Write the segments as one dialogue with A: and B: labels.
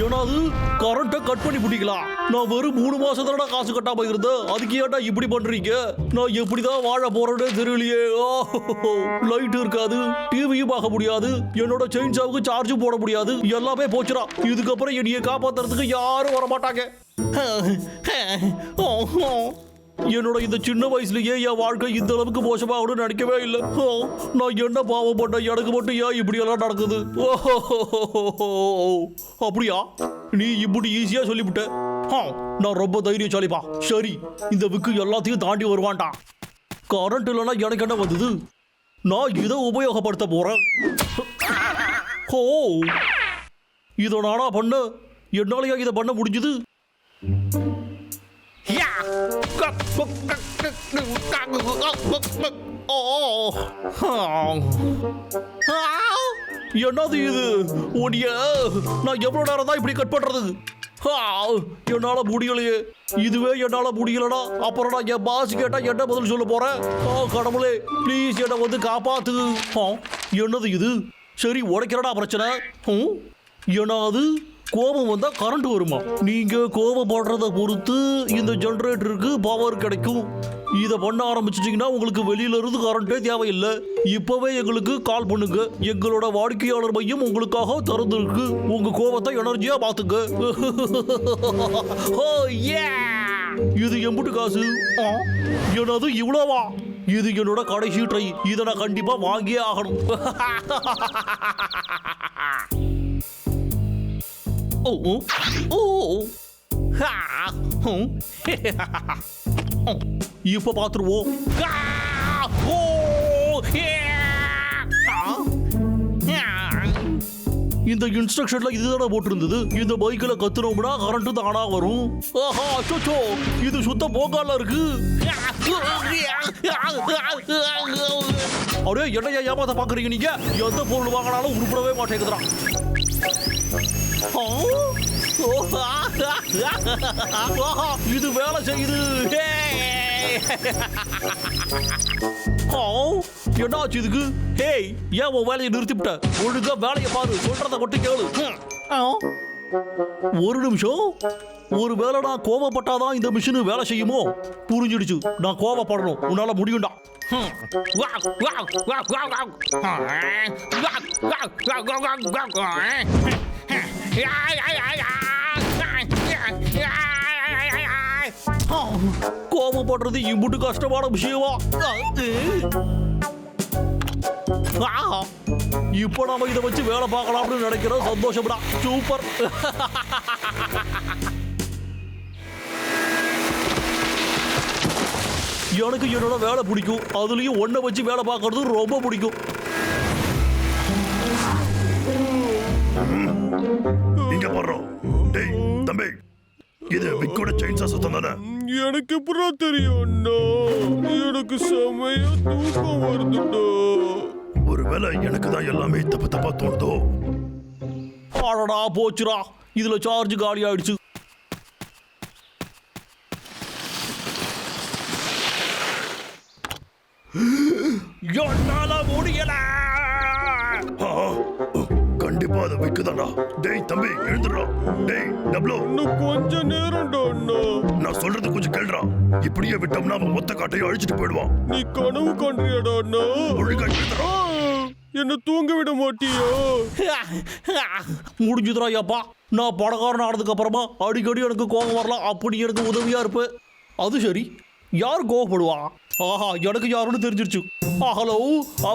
A: ஏன்னா அது கரண்ட்டை கட் பண்ணி பிடிக்கலாம். நான் வெறும் 3 மாசம் தானடா காசு கட்டாம இருந்தேன். அதுக்கு ஏன்டா இப்படி பண்றீங்க? நான் எப்படிதான் வாழ போறேன்னு தெரியலையே. லைட் இருக்காது, டிவியும் பார்க்க முடியாது, என்னோட செயின்சாவுக்கு சார்ஜும் போட முடியாது. எல்லாமே போச்சுடா. இதுக்கப்புறம் என்னைய காப்பாத்துறதுக்கு யாரும் வர மாட்டாங்க. என்னோட இந்த சின்ன வயசுலயே என் வாழ்க்கை இந்த அளவுக்கு மோசமாகணும்னு நினைக்கவே இல்லை. நான் என்ன பாவம் பண்ணேன்? எனக்கு மட்டும் ஏன் இப்படி எல்லாம் நடக்குது? அப்படியா? நீ இப்படி ஈஸியா சொல்லிவிட்ட. நான் ரொம்ப தைரியசாலிப்பா. சரி, இந்த விக்கு எல்லாத்தையும் தாண்டி வருவான்டா. கரண்ட் இல்லைன்னா எனக்கு என்ன வந்தது? நான் இதை உபயோகப்படுத்த போறேன். இதை நானா பண்ண? என்னாலயா இதை பண்ண முடிஞ்சது? என்னது இது? ஓடிய நான் எவ்வளவு நேரம் தான் இப்படி கட் பண்றது? என்னால முடியலையே. இதுவே என்னால முடியலடா, அப்புறம் நான் என் பாஸ் கேட்டா என்ன பதில் சொல்ல போறேன்? கடவுளே, ப்ளீஸ் என்ன வந்து காப்பாத்து. என்னது இது? சரி, உடைக்கிறடா பிரச்சனை. ஏன்னா அது கோபம் வந்தா கரண்ட் வருமா? நீங்க கோபப்படுறத பொறுத்து இந்த ஜெனரேட்டருக்கு பவர் கிடைக்கும். இதை பண்ண ஆரம்பிச்சிட்டீங்கன்னா உங்களுக்கு வெளியில இருந்து கரண்டே தேவையில்லை. இப்பவே எங்களுக்கு கால் பண்ணுங்க. எங்களோட வாடிக்கையாளர் மையம் உங்களுக்காக திறந்திருக்கு. உங்க கோபத்தை எனர்ஜியா பாத்துங்க. இது எம்புட்டு காசு? என்னது இவ்வளவா? இது என்னோட கடைசி ட்ரை. இதை நான் கண்டிப்பா வாங்கியே ஆகணும். இப்ப பாத்துருவோம். இந்த இன்ஸ்ட்ரக்ஷன்ல இதுதானே போட்டிருந்தது. இந்த பைக்கில் கத்துனோம்னா கரண்ட் தானா வரும். இது சுத்த போக்கால இருக்கு. அப்படியே என்னையா ஏமாத்த பாக்குறீங்க நீங்க? எந்த பொருள் வாங்கினாலும் உருப்படவே மாட்டேங்குதுடா. இது வேலை செய்யுது. என்னாச்சு இதுக்கு? ஹேய், ஏன் உன் வேலையை நிறுத்திவிட்ட? ஒழுங்கா வேலையை பாரு, சொல்றத மட்டும் கேளு. ஒரு நிமிஷம். ஒரு வேலை நான் கோபப்பட்டாதான் இந்த மிஷின் வேலை செய்யுமோ? புரிஞ்சிடுச்சு, நான் கோபப்படணும். உன்னால முடியும்டா. கோபப்படுறது இம்புட்டு கஷ்டமான விஷயமா? இப்ப நாம இதை வச்சு வேலை பார்க்கலாம்னு நினைக்கிறோம். சந்தோஷம்டா. சூப்பர். எனக்கு என்னோட வேலை பிடிக்கும். அதுலயும் ஒன்ன வச்சு வேலை பார்க்கறது ரொம்ப பிடிக்கும்.
B: இங்க போறோம். டேய் தம்பி, இது விக்கோட செயின்சா சத்தம் தானே?
C: எனக்கு எப்படா தெரியும் அண்ணா? எனக்கு செமையா தூக்கம் வருதுடா.
B: ஒருவேளை எனக்கு தான் எல்லாமே தப்பு தப்பா தோணுதோ?
A: ஆடா போச்சுடா, இதுல சார்ஜ் காலி ஆயிடுச்சு. என்னால முடியல.
B: கண்டிப்பா அது விக்குதாடா. டேய் தம்பி, எழுந்துடா. டேய் டப்ளோ,
C: இன்னும் கொஞ்ச நேரம்டா அண்ணா.
B: நான் சொல்றது கொஞ்சம் கேளுடா. இப்படியே விட்டோம்னா அவன் மொத்த காட்டையும் அழிச்சிட்டு போயிடுவான்.
C: நீ கனவு காண்றியாடா அண்ணா?
B: ஒழுங்கா எழுந்துடா.
C: என்ன தூங்க விட மாட்டியோ?
A: முடிஞ்சுதுரா அப்பா. நான் படக்காரன் ஆனதுக்கு அப்புறமா அடிக்கடி எனக்கு கோபம் வரலாம். அப்படி எனக்கு உதவியா இருப்பேன். அது சரி, யார் கோவப்படுவா? ஆஹா, எனக்கு யாருன்னு தெரிஞ்சிருச்சு. ஹலோ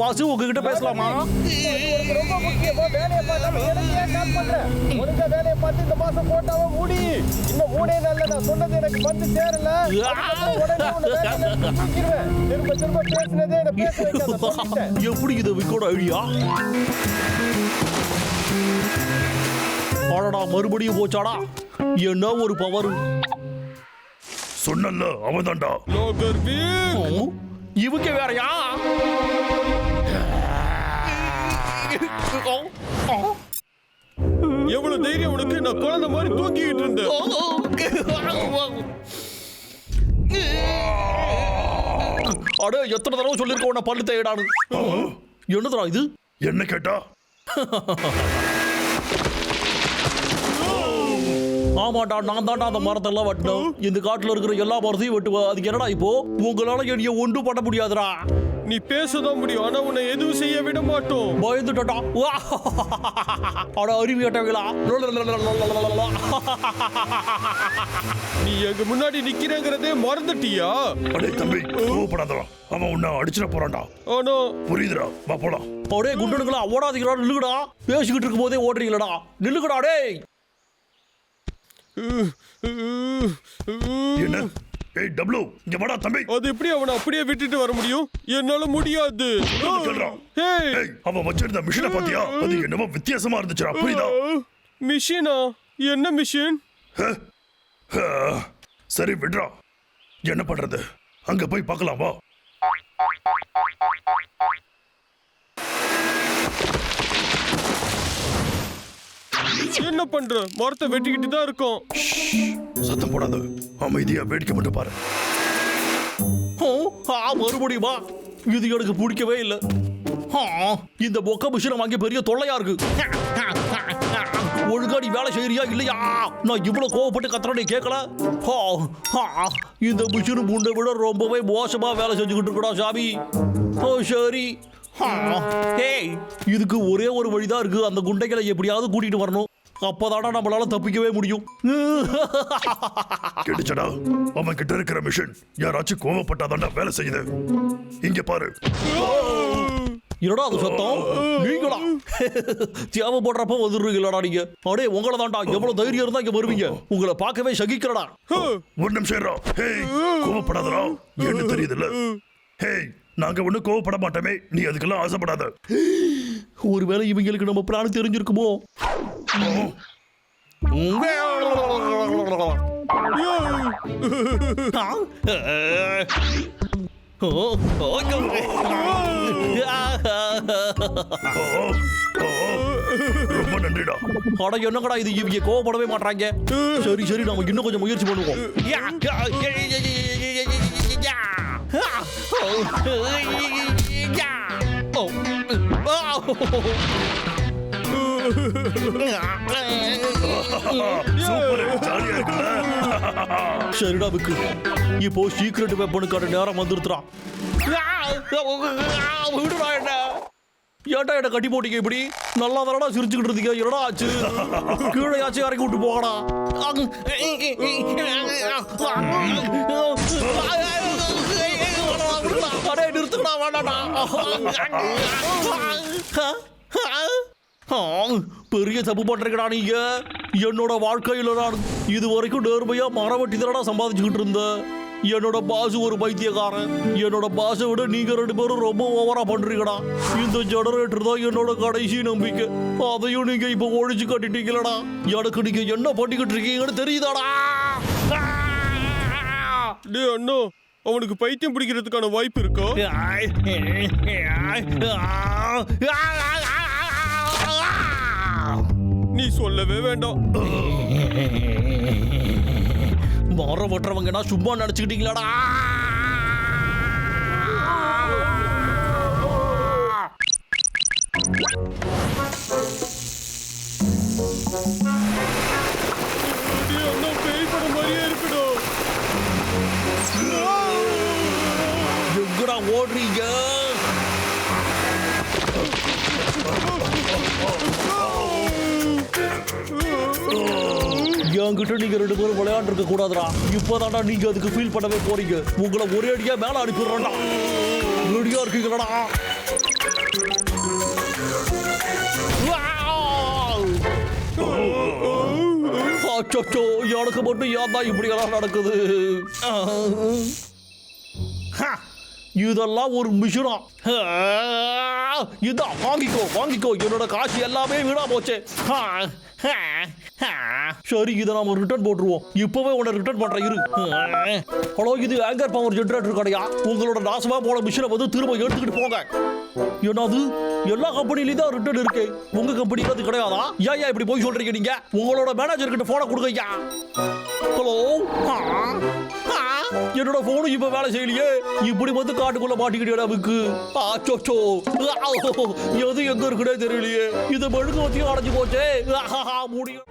A: பாசு, உங்ககிட்ட பேசலாமா?
D: ரொம்ப முக்கியமா வேலையை பார்க்காம எனக்கு ஏன் கால் பண்ற? ஒழுங்கா வேலையை பார்த்து இந்த மாசம் போட்டாவ மூடி. இன்னும் 3 நாள்ல நான் சொன்னது எனக்கு வந்து சேரல. உடனே உன்னை வேலையில இருந்து தூக்கிடுவேன். திரும்ப திரும்ப பேசினதே என்ன பேச வைக்காத, சொல்லிட்டேன்.
A: எப்படி இது விக்கோட ஐடியா? அடடா, மறுபடியும் போச்சாடா. என்ன ஒரு பவர்!
B: சொன்னல அவன்தான்டா.
A: இவங்க வேறயா?
C: எவ்வளவு தைரியம் உனக்கு? நான் குழந்தை மாதிரி தூக்கிட்டு இருந்தேன்.
A: அட, எத்தனை தடவை சொல்லிருக்க உன்னை பல்லு தேடானு. என்னதுடா இது?
B: என்ன கேட்டா?
A: ஆமாடா, நான் தாண்டா அந்த மரத்தெல்லாம் வெட்டணும். இந்த காட்டுல இருக்கிற எல்லா மரத்தையும் வெட்டுவேன். அதுக்கு என்னடா இப்போ உங்களால என்னைய ஒன்றும் பண்ண முடியாதுடா.
C: நீ பேசதான் முடியும், ஆனா உன்னை எதுவும் செய்ய விட மாட்டோம்.
A: பயந்துட்டா. அட அறிவியட்டவங்களா.
C: நீ எங்க முன்னாடி நிக்கிறேங்கிறதே மறந்துட்டியா?
B: அடே தம்பி, கோவப்படாதடா. அவன் உன்னை அடிச்சிட போறான்டா.
C: ஆனா
B: புரியுதுடா, வா போலாம்.
A: அடே குண்டனுங்களா, ஓடாதீங்களா, நில்லுங்கடா. பேசிக்கிட்டு இருக்கும் போதே ஓடுறீங்களடா, நில்லுங்கடா. டேய்
B: என்ன? ஏய் டப்ளு, இங்க வாடா தம்பி.
C: அது எப்படி அவனை அப்படியே விட்டுட்டு வர முடியும்? என்னால முடியாது.
B: சொல்றா.
C: ஹேய்,
B: ஏய், அவன் வச்சிருந்த மிஷினை பாத்தியா? அது என்னமோ வித்தியாசமா இருந்துச்சுடா, புரியுதா?
C: மிஷினா? என்ன மிஷின்?
B: சரி விடுறா. என்ன பண்றது? அங்க போய் பார்க்கலாம் வா.
C: என்ன பண்ற? மரத்தை வெட்டிக்கிட்டு தான் இருக்கோம்.
B: சத்தம் போடாத, அமைதியா வேடிக்கை மட்டும் பாரு.
A: மறுபடியுமா? இது எனக்கு பிடிக்கவே இல்லை. இந்த பொக்க மிஷினை வாங்கி பெரிய தொல்லையா இருக்கு. ஒழுங்கா நீ வேலை செய்யறியா இல்லையா? நான் இவ்வளவு கோவப்பட்டு கத்துறேன், கேட்கல. இந்த மிஷின் முன்னை விட ரொம்பவே மோசமா வேலை செஞ்சுக்கிட்டு இருக்கடா சாமி. சரி, இதுக்கு ஒரே ஒரு வழிதான் இருக்கு. அந்த குண்டைகளை எப்படியாவது கூட்டிட்டு வரணும். அப்பதாடா நம்மளால தப்பிக்கவே முடியும்.
B: கேட்டுச்சடா, அவன் கிட்ட இருக்கிற மிஷின் யாராச்சும் கோவப்பட்டாதான்டா வேலை செய்யுது. இங்க பாரு.
A: என்னடா அது சத்தம்? நீங்களா? தேவை போடுறப்ப வந்துடுறீங்களா நீங்க? அடே உங்களை தான்டா. எவ்வளவு தைரியம் இருந்தா இங்க வருவீங்க? உங்களை பார்க்கவே சகிக்கிறடா.
B: ஒரு நிமிஷம் இருடா. ஹேய், கோவப்படாதடா. என்ன தெரியுதுல்ல? ஹேய், நாங்க ஒண்ணும் கோவப்பட மாட்டோமே. நீ அதுக்கெல்லாம் ஆசைப்படாத.
A: ஒருவேளை இவங்களுக்கு நம்ம பிளான் தெரிஞ்சிருக்குமோ?
B: ரொம்ப நன்றிடா.
A: அட என்னங்கடா இது, இவங்க கோவப்படவே மாட்டாங்க. சரி சரி, நம்ம இன்னும் கொஞ்சம் முயற்சி பண்ணுவோம்.
B: சூப்பர், ஜாலியா இருக்குல்ல?
A: சரிடா விக்கு, இப்போ சீக்ரெட் வெப்பனுக்கான நேரம் வந்துருத்துறான். விடுடா என்ன, ஏன்டா என்ன கட்டி போட்டீங்க இப்படி? நல்லா தானடா சிரிச்சுக்கிட்டு இருந்தீங்க, என்னடா ஆச்சு? கீழே யாச்சும் இறக்கி விட்டு போகடா. அடே நிறுத்துக்கடா, வேண்டாடா. பெரிய தப்பு பண்றீங்கடா நீங்க. என்னோட வாழ்க்கையில நான் இது வரைக்கும் நேர்மையா மரவட்டி தானடா சம்பாதிச்சுக்கிட்டு இருந்தேன். என்னோட பாஸ் ஒரு பைத்தியக்காரன். என்னோட பாஸை விட நீங்க ரெண்டு பேரும் ரொம்ப ஓவரா பண்றீங்கடா. இந்த ஜெனரேட்டர் தான் என்னோட கடைசி நம்பிக்கை. அதையும் நீங்க இப்ப ஒழிச்சு கட்டிட்டீங்களடா. எனக்கு நீங்க என்ன பண்ணிக்கிட்டு இருக்கீங்கன்னு தெரியுதாடா?
C: டேய் அண்ணா, அவனுக்கு பைத்தியம் பிடிக்கிறதுக்கான வாய்ப்பு இருக்கா? நீ சொல்லவே வேண்டாம்.
A: மரம் வெட்டுறவங்கன்னா சும்மா நினைச்சுக்கிட்டீங்களாடா?
C: டேய் அண்ணா, பேய் படம் மாதிரியே இருக்குடா.
A: எங்கடா ஓடுறீங்க? என்கிட்ட நீங்க ரெண்டு பேரும் விளையாண்டு இருக்க கூடாதுடா. இப்பதான்டா நீங்க அதுக்கு ஃபீல் பண்ணவே போறீங்க. உங்களை ஒரே அடியா மேல அனுப்பிடுறா. ரெடியா இருக்கீங்களா? அச்சோ, எனக்கு மட்டும் ஏன் தான் இப்படி எல்லாம் நடக்குது? இதெல்லாம் ஒரு மிஷினா? இதான் வாங்கிக்கோ வாங்கிக்கோ. என்னோட காசு எல்லாமே வீணா போச்சு. சரி, இதை நாம ரிட்டர்ன் போட்டுருவோம். இப்பவே உன்னை ரிட்டர்ன் பண்றேன் இரு. ஹலோ, இது ஆங்கர் பவர் ஜெனரேட்டர் கடையா? உங்களோட நாசமா போன மிஷினை வந்து திரும்ப எடுத்துக்கிட்டு போங்க. என்னது, எல்லா கம்பெனிலையும் தான் ரிட்டர்ன் இருக்கு, உங்க கம்பெனிக்கு அது கிடையாதா? ஏன் இப்படி போய் சொல்றீங்க நீங்க? உங்களோட மேனேஜர் கிட்ட போனை கொடுங்க. ஹலோ, என்னோட போனு இப்ப வேலை செய்யலையே. இப்படி வந்து காட்டுக்குள்ள மாட்டிக்கிட்டே. அச்சோ, எது எங்க இருக்குன்னே தெரியலையே. இதை மெழுகு வத்தியும் அடைஞ்சு போச்சே. முடியும்.